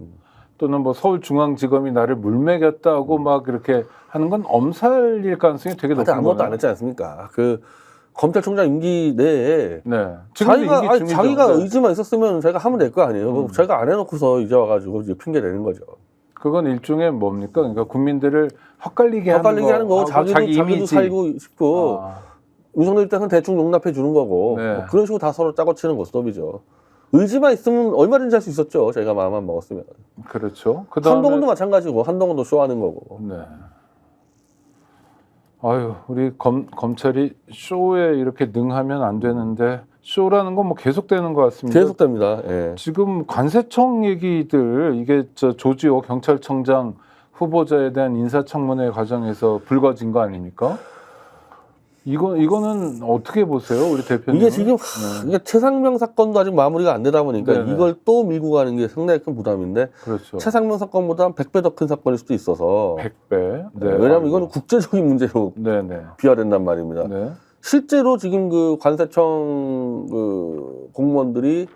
또는 뭐 서울중앙지검이 나를 물먹였다고 막 이렇게 하는 건 엄살일 가능성이 되게 높은 아무것도 거예요. 안 했지 않습니까? 그 검찰총장 임기 내에 네. 지금도 임기 중이죠. 자기가 네. 의지만 있었으면 자기가 하면 될 거 아니에요. 자기가 안 해놓고서 이제 와가지고 이제 핑계 대는 거죠. 그건 일종의 뭡니까? 그러니까 국민들을 헛갈리게 하는 거. 자기 자기도 이미지. 살고 싶고 아, 윤석열 때는 대충 용납해 주는 거고 네. 뭐 그런 식으로 다 서로 짜고 치는 고스톱이죠. 의지만 있으면 얼마든지 할 수 있었죠. 저희가 마음만 먹었으면. 그렇죠. 그다음에 한동훈도 마찬가지고 한동훈도 쇼하는 거고. 네. 아유, 우리 검찰이 쇼에 이렇게 능하면 안 되는데 쇼라는 건 뭐 계속되는 것 같습니다. 계속됩니다. 예. 지금 관세청 얘기들 이게 조지호 경찰청장 후보자에 대한 인사청문회 과정에서 불거진 거 아닙니까? 이거는 어떻게 보세요, 우리 대표님? 이게 지금 이게 최상명 사건도 아직 마무리가 안 되다 보니까 네네. 이걸 또 밀고 가는 게 상당히 큰 부담인데 그렇죠. 최상명 사건보다 100배 더 큰 사건일 수도 있어서 100배. 네, 왜냐하면 이거는 국제적인 문제로 네네. 비화된단 말입니다. 네. 실제로 지금 그 관세청 그 공무원들이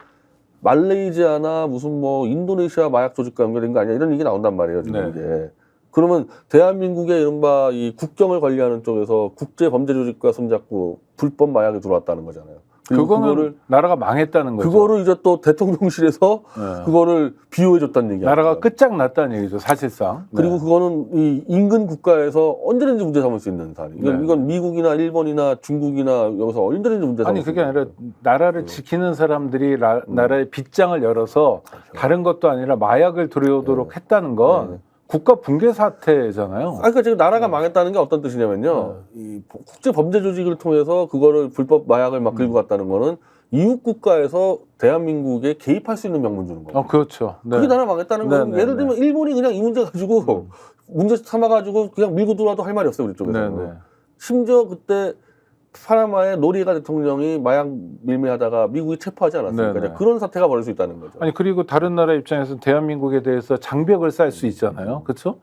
말레이시아나 무슨 뭐 인도네시아 마약 조직과 연결된 거 아니야 이런 얘기 나온단 말이에요 지금 네. 이게. 그러면 대한민국의 이른바 이 국경을 관리하는 쪽에서 국제 범죄 조직과 손잡고 불법 마약이 들어왔다는 거잖아요. 그리고 그거는 나라가 망했다는 거죠. 그거를 이제 또 대통령실에서 네. 그거를 비호해줬다는 얘기야. 나라가 끝장났다는 얘기죠, 사실상. 그리고 네. 그거는 이 인근 국가에서 언제든지 문제 삼을 수 있는 사안. 네. 이건 미국이나 일본이나 중국이나 여기서 언제든지 문제 삼을 아니 수 그게 있는 아니라 나라를 지키는 사람들이 나라의 빗장을 열어서 다른 것도 아니라 마약을 들여오도록 했다는 건 네. 국가 붕괴 사태잖아요. 그러니까 지금 나라가 망했다는 게 어떤 뜻이냐면요. 이 국제 범죄 조직을 통해서 그거를 불법 마약을 막 끌고 갔다는 거는 이웃 국가에서 대한민국에 개입할 수 있는 명분 주는 거예요. 그렇죠. 네. 그게 나라 망했다는 네, 건 네, 예를 들면 일본이 그냥 이 문제 가지고 문제 삼아가지고 그냥 밀고 들어와도 할 말이 없어요 우리 쪽에서. 네, 네. 심지어 그때 파나마의 노리가 대통령이 마약 밀매하다가 미국이 체포하지 않았습니까? 네, 네. 그런 사태가 벌어질 수 있다는 거죠. 아니 그리고 다른 나라 입장에서 대한민국에 대해서 장벽을 쌓을 수 있잖아요. 그렇죠?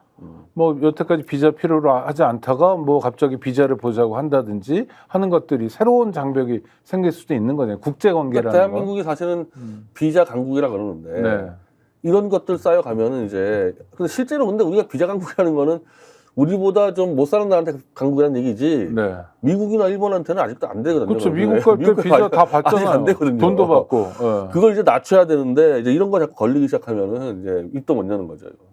뭐 여태까지 비자 필요로 하지 않다가 뭐 갑자기 비자를 보자고 한다든지 하는 것들이 새로운 장벽이 생길 수도 있는 거네요. 국제 관계라는 그러니까 대한민국이 사실은 비자 강국이라 그러는데 네. 이런 것들 쌓여가면은 이제 근데 실제로 근데 우리가 비자 강국이라는 거는 우리보다 좀 못 사는 나라한테 강국이라는 얘기지 네. 미국이나 일본한테는 아직도 안 되거든요. 그렇죠. 그게. 미국 갈 때 비자 다 아직 받잖아요. 안 되거든요. 돈도 받고. 네. 그걸 이제 낮춰야 되는데 이제 이런 거 자꾸 걸리기 시작하면은 이제 입도 못 여는 거죠. 이거.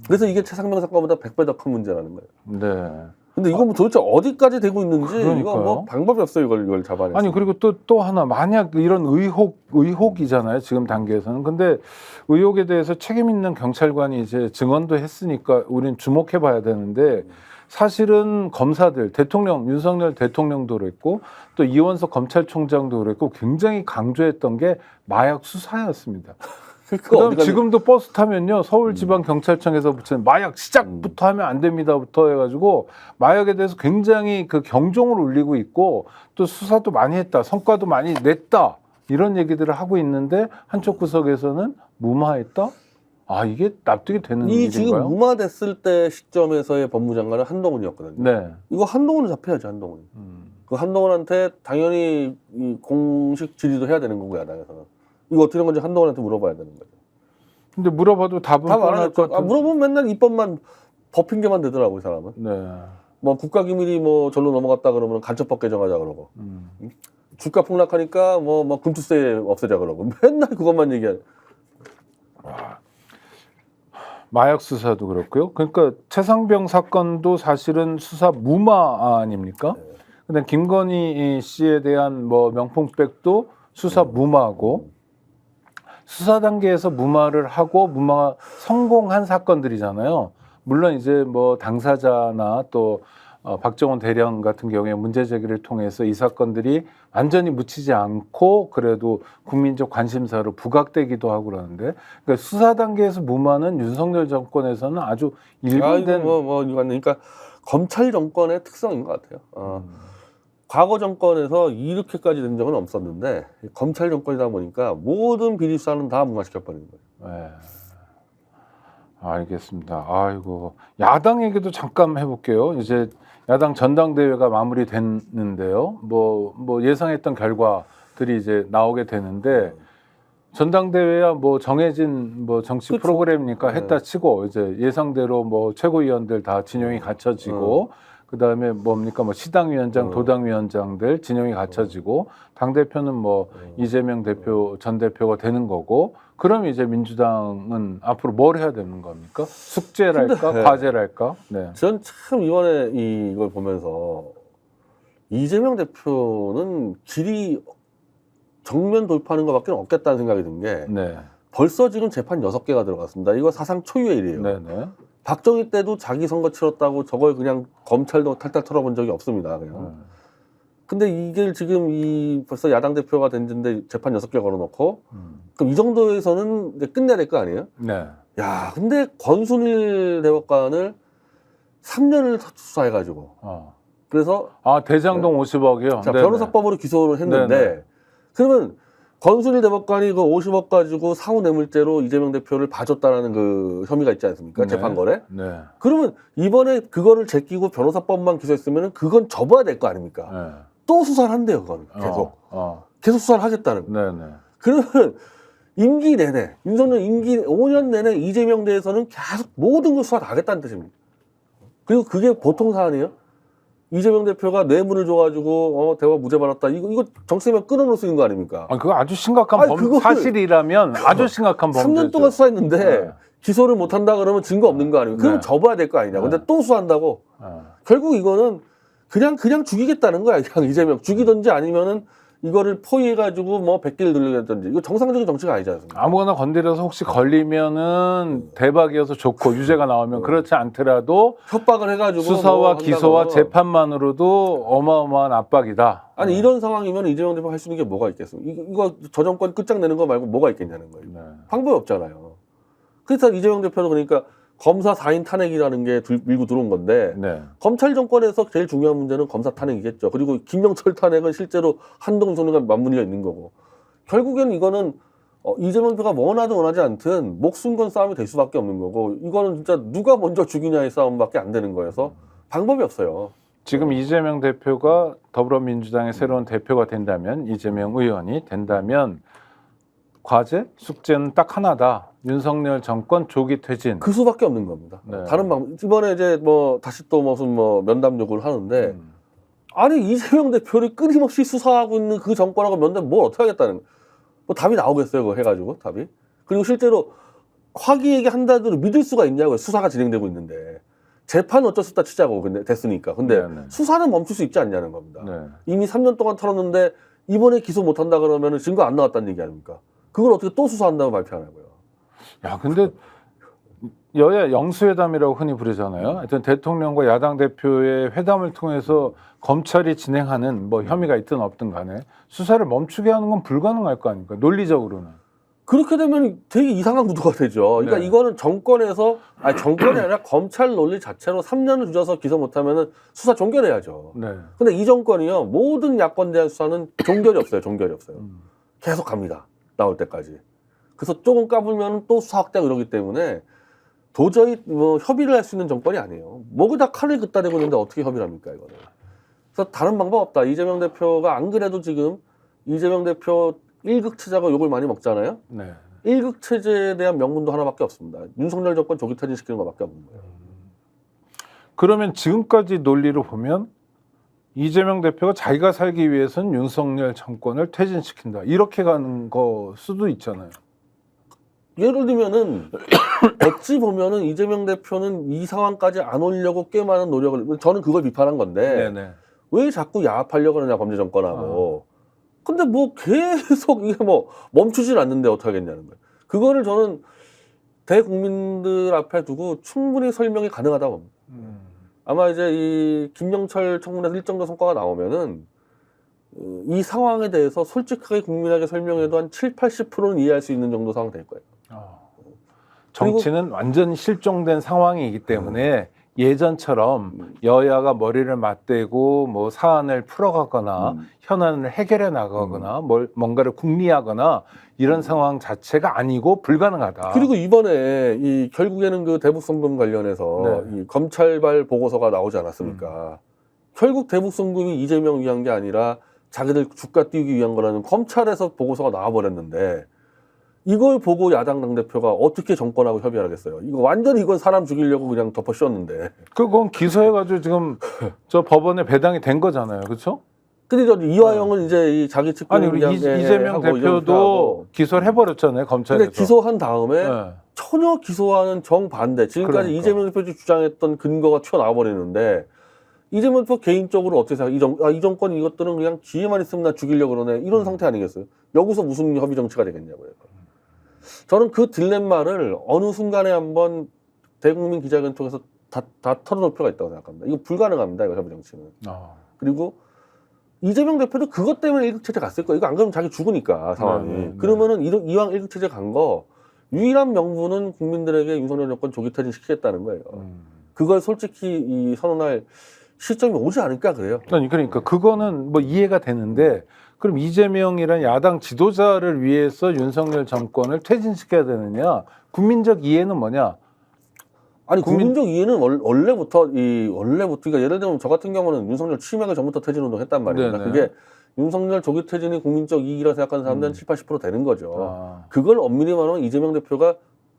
그래서 이게 최상명 사건보다 100배 더 큰 문제라는 거예요. 네. 근데 이건 뭐 도대체 어디까지 되고 있는지 이거 그러니까요. 뭐 방법이 없어요. 이걸 잡아내서. 아니 그리고 또 하나 만약 이런 의혹이잖아요 지금 단계에서는. 근데 의혹에 대해서 책임 있는 경찰관이 이제 증언도 했으니까 우리는 주목해봐야 되는데 사실은 검사들 대통령 윤석열 대통령도 그랬고 또 이원석 검찰총장도 그랬고 굉장히 강조했던 게 마약 수사였습니다. 그다음 지금도 버스 타면요 서울지방경찰청에서 붙이는 마약 시작부터 하면 안 됩니다부터 해가지고 마약에 대해서 굉장히 그 경종을 울리고 있고 또 수사도 많이 했다 성과도 많이 냈다 이런 얘기들을 하고 있는데 한쪽 구석에서는 무마했다. 아 이게 납득이 되는 이 지금 일인가요? 무마됐을 때 시점에서의 법무장관은 한동훈이었거든요. 네. 이거 한동훈은 잡혀야지 한동훈. 그 한동훈한테 당연히 이 공식 질의도 해야 되는 거고 야당에서는 이거 어떻게 된 건지 한동훈한테 물어봐야 되는 거죠. 근데 물어봐도 답은 답 안 뻔할 하겠죠. 것 같은. 물어보면 맨날 입법만 법 핑계만 대더라고 이 사람은. 네. 뭐 국가기밀이 뭐 절로 넘어갔다 그러면 간첩법 개정하자 그러고 주가 폭락하니까 뭐 금투세 없애자 그러고 맨날 그것만 얘기해. 마약 수사도 그렇고요. 그러니까 최상병 사건도 사실은 수사 무마 아닙니까? 근데 김건희 씨에 대한 뭐 명품백도 수사 무마하고 수사 단계에서 무마를 하고 무마 성공한 사건들이잖아요. 물론 이제 뭐 당사자나 또 박정원 대령 같은 경우에 문제 제기를 통해서 이 사건들이 완전히 묻히지 않고 그래도 국민적 관심사로 부각되기도 하고 그러는데 그러니까 수사 단계에서 무마는 윤석열 정권에서는 아주 일관된 그러니까 검찰 정권의 특성인 것 같아요. 과거 정권에서 이렇게까지 된 적은 없었는데 검찰 정권이다 보니까 모든 비리 수사는 다 무마시켜버리는 거예요. 네. 알겠습니다. 아이고 야당 얘기도 잠깐 해볼게요. 이제 야당 전당대회가 마무리됐는데요. 뭐 예상했던 결과들이 이제 나오게 되는데 전당대회야 뭐 정해진 뭐 정치 그쵸. 프로그램이니까 네. 했다 치고 이제 예상대로 뭐 최고위원들 다 진영이 갖춰지고 그다음에 뭡니까 뭐 시당위원장, 도당위원장들 진영이 갖춰지고 당 대표는 뭐 이재명 대표 전 대표가 되는 거고. 그럼 이제 민주당은 앞으로 뭘 해야 되는 겁니까? 숙제랄까, 근데, 과제랄까? 네. 전 참 이번에 이걸 보면서 이재명 대표는 길이 정면 돌파하는 것밖에 없겠다는 생각이 든 게 네. 벌써 지금 재판 6개가 들어갔습니다. 이거 사상 초유의 일이에요. 네네. 박정희 때도 자기 선거 치렀다고 저걸 그냥 검찰도 탈탈 털어본 적이 없습니다. 그냥. 근데 이게 지금 벌써 야당 대표가 됐는데 재판 6개 걸어놓고 그럼 이 정도에서는 이제 끝내야 될 거 아니에요? 네. 야, 근데 권순일 대법관을 3년을 수사해가지고 그래서 대장동 50억이요? 자, 변호사법으로 기소를 했는데 네네. 그러면 권순일 대법관이 그 50억 가지고 사후 뇌물죄로 이재명 대표를 봐줬다라는 그 혐의가 있지 않습니까? 네. 재판거래? 네. 그러면 이번에 그거를 제끼고 변호사법만 기소했으면 그건 접어야 될 거 아닙니까? 네. 또 수사를 한대요, 그거는. 계속. 계속 수사를 하겠다는 거. 네네. 그러면 임기 내내, 윤석열 임기 5년 내내 이재명 대해서는 계속 모든 걸 수사 다 하겠다는 뜻입니다. 그리고 그게 보통 사안이에요. 이재명 대표가 뇌물을 줘가지고 대화 무죄 받았다. 이거 정치면 끊어놓을 수 있는 거 아닙니까? 그거 아주 심각한 사실이라면 아주 심각한 범죄죠. 3년 동안 수사했는데 네. 기소를 못한다 그러면 증거 없는 거 아닙니까? 그럼 네. 접어야 될 거 아니냐. 근데 또 수사한다고. 결국 이거는 그냥 죽이겠다는 거야. 그냥 이재명 죽이든지 아니면은 이거를 포위해가지고 뭐 100개를 늘리겠든지. 이거 정상적인 정치가 아니지 않습니까? 아무거나 건드려서 혹시 걸리면은 대박이어서 좋고 유죄가 나오면 그렇지 않더라도 협박을 해가지고 수사와 뭐 기소와 한다고. 재판만으로도 어마어마한 압박이다. 아니 이런 상황이면 이재명 대표가 할 수 있는 게 뭐가 있겠습니까? 이거 저 정권 끝장내는 거 말고 뭐가 있겠냐는 거예요. 네. 방법이 없잖아요. 그래서 이재명 대표는 그러니까 검사 4인 탄핵이라는 게 밀고 들어온 건데 네. 검찰 정권에서 제일 중요한 문제는 검사 탄핵이겠죠. 그리고 김영철 탄핵은 실제로 한동훈 소리가 맞물려 있는 거고 결국에는 이거는 이재명 대표가 원하지 않든 목숨건 싸움이 될 수밖에 없는 거고 이거는 진짜 누가 먼저 죽이냐의 싸움밖에 안 되는 거여서 방법이 없어요. 지금 이재명 대표가 더불어민주당의 새로운 대표가 된다면 이재명 의원이 된다면 과제, 숙제는 딱 하나다. 윤석열 정권 조기 퇴진. 그 수밖에 없는 겁니다. 네. 다른 방법. 이번에 이제 뭐 다시 또 무슨 뭐 면담 요구를 하는데 아니 이재명 대표를 끊임없이 수사하고 있는 그 정권하고 면담 뭘 어떻게 하겠다는 뭐 답이 나오겠어요 그거 해가지고 답이. 그리고 실제로 화기애애하게 한다도 믿을 수가 있냐고요. 수사가 진행되고 있는데 재판 어쩔 수 없다 치자고 근데 됐으니까. 근데 네네. 수사는 멈출 수 있지 않냐는 겁니다. 네. 이미 3년 동안 털었는데 이번에 기소 못 한다 그러면 증거 안 나왔다는 얘기 아닙니까? 그걸 어떻게 또 수사한다고 발표하냐고요. 야, 근데 여야 영수회담이라고 흔히 부르잖아요. 하여튼 대통령과 야당 대표의 회담을 통해서 검찰이 진행하는 뭐 혐의가 있든 없든 간에 수사를 멈추게 하는 건 불가능할 거 아닙니까? 논리적으로는. 그렇게 되면 되게 이상한 구도가 되죠. 그러니까 네. 이거는 정권에서, 아니 정권이 아니라 검찰 논리 자체로 3년을 주어서 기소 못하면은 수사 종결해야죠. 네. 근데 이 정권이요, 모든 야권 대한 수사는 종결이 없어요. 종결이 없어요. 계속 갑니다. 나올 때까지. 그래서 조금 까불면 또 수사 확대하고 이러기 때문에 도저히 뭐 협의를 할 수 있는 정권이 아니에요. 뭐그다 칼을 긋다 대고 있는데 어떻게 협의를 합니까, 이거는. 그래서 다른 방법 없다. 이재명 대표가 안 그래도 지금 이재명 대표 1극 체제가 욕을 많이 먹잖아요. 네. 1극 체제에 대한 명분도 하나밖에 없습니다. 윤석열 정권 조기 퇴진시키는 것밖에 없는 거예요. 그러면 지금까지 논리로 보면 이재명 대표가 자기가 살기 위해서는 윤석열 정권을 퇴진시킨다. 이렇게 가는 거 수도 있잖아요. 예를 들면은 어찌 보면은 이재명 대표는 이 상황까지 안 오려고 꽤 많은 노력을, 저는 그걸 비판한 건데 네네. 왜 자꾸 야합하려고 하느냐, 범죄 정권하고. 근데 뭐 계속 이게 뭐 멈추질 않는데 어떡하겠냐는 거예요. 그거를 저는 대국민들 앞에 두고 충분히 설명이 가능하다고 봅니다. 아마 이제 이 김영철 청문회에서 일정 정도 성과가 나오면은 이 상황에 대해서 솔직하게 국민에게 설명해도 한 7, 80%는 이해할 수 있는 정도 상황 될 거예요. 정치는 완전히 실종된 상황이기 때문에 예전처럼 여야가 머리를 맞대고 뭐 사안을 풀어가거나 현안을 해결해 나가거나 뭔가를 궁리하거나 이런 상황 자체가 아니고 불가능하다. 그리고 이번에 이 결국에는 그 대북송금 관련해서 네. 이 검찰발 보고서가 나오지 않았습니까? 결국 대북송금이 이재명 위한 게 아니라 자기들 주가 띄우기 위한 거라는 검찰에서 보고서가 나와버렸는데, 이걸 보고 야당 당대표가 어떻게 정권하고 협의를 하겠어요? 이거 완전히 이건 사람 죽이려고 그냥 덮어 씌웠는데. 그건 기소해가지고 지금 저 법원에 배당이 된 거잖아요, 그렇죠? 근데 저 이화영은 이제 이 자기 측근 아니 우리 이재명 대표도 기소를 해버렸잖아요, 검찰에서. 근데 기소한 다음에 네. 전혀 기소하는 정반대. 지금까지 그러니까. 이재명 대표가 주장했던 근거가 튀어나와 버리는데, 이재명 대표 개인적으로 어떻게 생각해? 이 정권 이것들은 그냥 기회만 있으면 나 죽이려고 그러네. 이런 상태 아니겠어요? 여기서 무슨 협의 정치가 되겠냐고요. 저는 그 딜레마를 어느 순간에 한번 대국민 기자회견 통해서 다 털어놓을 필요가 있다고 생각합니다. 이거 불가능합니다, 이거 협의 정치는. 그리고 이재명 대표도 그것 때문에 일극체제 갔을 거예요. 이거 안 그러면 자기 죽으니까, 상황이. 네. 그러면은 이왕 일극체제 간 거, 유일한 명분은 국민들에게 윤석열 정권 조기 퇴진시키겠다는 거예요. 그걸 솔직히 이 선언할 시점이 오지 않을까 그래요. 아니 그러니까 그거는 뭐 이해가 되는데, 그럼 이재명이란 야당 지도자를 위해서 윤석열 정권을 퇴진시켜야 되느냐? 국민적 이해는 뭐냐? 아니 국민적 이해는 원래부터 그러니까 예를 들면 저 같은 경우는 윤석열 취임하기 전부터 퇴진 운동 했단 말입니다. 네네. 그게 윤석열 조기 퇴진이 국민적 이익이라고 생각하는 사람들은 7, 80% 되는 거죠. 아. 그걸 엄밀히 말하면 이재명 대표가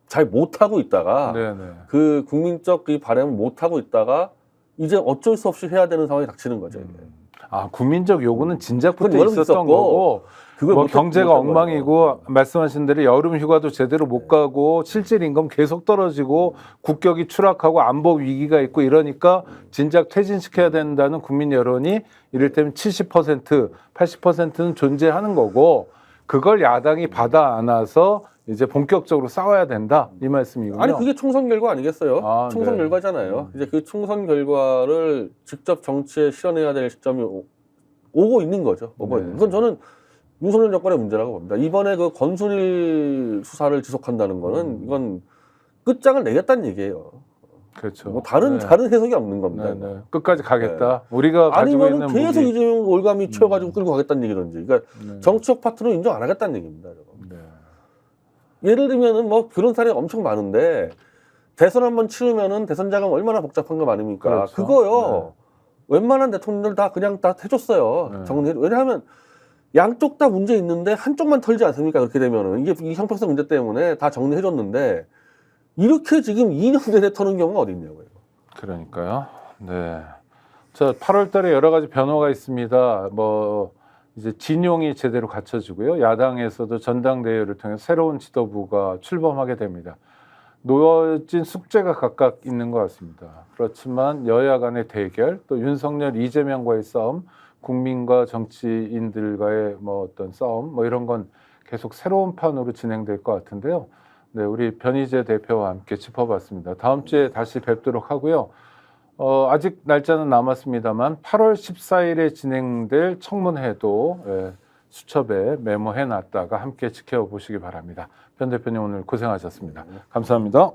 잘 못하고 있다가 네네. 그 국민적 이 바람을 못하고 있다가 이제 어쩔 수 없이 해야 되는 상황이 닥치는 거죠. 이게. 아, 국민적 요구는 진작부터 그건 있었던 있었고, 거고, 그걸 뭐 못했- 경제가 못한 엉망이고 말씀하신 대로 여름 휴가도 제대로 못 가고 실질 임금 계속 떨어지고 국격이 추락하고 안보 위기가 있고 이러니까 진작 퇴진시켜야 된다는 국민 여론이 이를테면 70%, 80%는 존재하는 거고, 그걸 야당이 받아 안아서 이제 본격적으로 싸워야 된다, 이 말씀이군요. 아니 그게 총선 결과 아니겠어요? 아, 총선 네. 결과잖아요. 이제 그 총선 결과를 직접 정치에 실현해야 될 시점이 오고 있는 거죠. 오고 네. 있는. 그건 저는 윤석열 정권의 문제라고 봅니다. 이번에 그 권순일 수사를 지속한다는 거는 이건 끝장을 내겠다는 얘기예요. 그렇죠. 뭐 다른 네. 해석이 없는 겁니다. 네, 네. 끝까지 가겠다. 우리가 가지고 아니면 있는 계속 무기. 이재명 올가미 채워가지고 끌고 가겠다는 얘기든지. 그러니까 네. 정치적 파트너 인정 안 하겠다는 얘기입니다. 여러분. 네. 예를 들면은 뭐 그런 사례가 엄청 많은데, 대선 한번 치르면은 대선 자금 얼마나 복잡한 거 많습니까? 그렇죠. 그거요. 웬만한 대통령들 다 그냥 다 해줬어요. 네. 정리. 왜냐하면 양쪽 다 문제 있는데 한쪽만 털지 않습니까? 그렇게 되면은 이게 이 형평성 문제 때문에 다 정리해줬는데, 이렇게 지금 2년 내내 터는 경우가 어디 있냐고요. 그러니까요. 네. 자, 8월 달에 여러 가지 변화가 있습니다. 뭐 이제 진용이 제대로 갖춰지고요. 야당에서도 전당대회를 통해 새로운 지도부가 출범하게 됩니다. 놓여진 숙제가 각각 있는 것 같습니다. 그렇지만 여야 간의 대결, 또 윤석열, 이재명과의 싸움, 국민과 정치인들과의 뭐 어떤 싸움, 뭐 이런 건 계속 새로운 판으로 진행될 것 같은데요. 네, 우리 변희재 대표와 함께 짚어봤습니다. 다음 주에 다시 뵙도록 하고요. 아직 날짜는 남았습니다만 8월 14일에 진행될 청문회도 수첩에 메모해놨다가 함께 지켜보시기 바랍니다. 변 대표님 오늘 고생하셨습니다. 감사합니다.